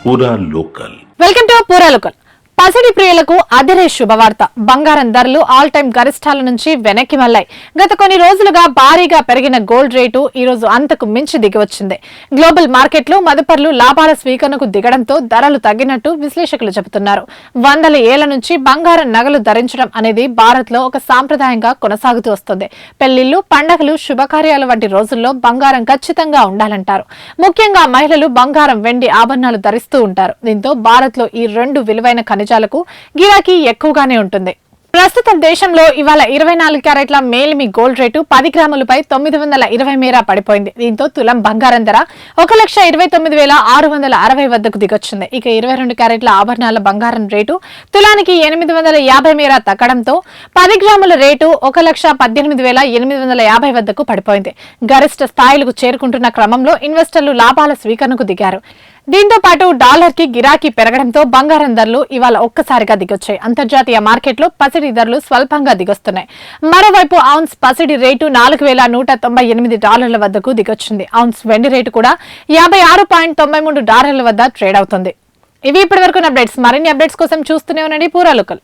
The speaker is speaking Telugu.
పూరా లోకల్. వెల్కమ్ టు పూరా లోకల్. పసిడి ప్రియులకు అదిరే శుభవార్త. బంగారం ధరలు ఆల్ టైమ్ గరిష్టాల నుంచి వెనక్కి మళ్లాయి. గత కొన్ని రోజులుగా భారీగా పెరిగిన గోల్డ్ రేటు ఈ రోజు అంతకు మించి దిగివచ్చింది. గ్లోబల్ మార్కెట్లో మదుపర్లు లాభాల స్వీకరణకు దిగడంతో ధరలు తగ్గినట్టు విశ్లేషకులు చెబుతున్నారు. వందల ఏళ్ల నుంచి బంగారం నగలు ధరించడం అనేది భారత్ లో ఒక సాంప్రదాయంగా కొనసాగుతూ వస్తుంది. పెళ్లిళ్లు, పండగలు, శుభకార్యాల వంటి రోజుల్లో బంగారం ఖచ్చితంగా ఉండాలంటారు. ముఖ్యంగా మహిళలు బంగారం, వెండి ఆభరణాలు ధరిస్తూ ఉంటారు. దీంతో భారత్ లో ఈ రెండు విలువైన ఖనిజాలకు గిరాకీ ఎక్కువగానే ఉంటుంది. ప్రస్తుతం దేశంలో ఇవాళ 24 క్యారెట్ల మేలిమి గోల్డ్ రేటు 10 గ్రాములపై 920 మేర పడిపోయింది. దీంతో తులం బంగారం ధర 1,29,660 వద్దకు దిగొచ్చింది. ఇక 22 క్యారెట్ల ఆభరణాల బంగారం రేటు తులానికి 850 మేర తగ్గడంతో 10 గ్రాముల రేటు 1,18,850 వద్దకు పడిపోయింది. గరిష్ట స్థాయిలకు చేరుకుంటున్న క్రమంలో ఇన్వెస్టర్లు లాభాల స్వీకరణకు దిగారు. దీంతో పాటు డాలర్ కి గిరాకీ పెరగడంతో బంగారం ధరలు ఇవాళ ఒక్కసారిగా దిగొచ్చాయి. అంతర్జాతీయ మార్కెట్లో పసిడి ధరలు స్వల్పంగా దిగొస్తున్నాయి. మరోవైపు ఔన్స్ పసిడి రేటు $4,198 వద్దకు దిగొచ్చింది. ఔన్స్ వెండి రేటు కూడా $56.93 వద్ద ట్రేడ్ అవుతుంది. ఇవి ఇప్పటి వరకు అప్డేట్స్. మరిన్ని అప్డేట్స్ కోసం చూస్తూనే ఉండండి పూరా లోకల్.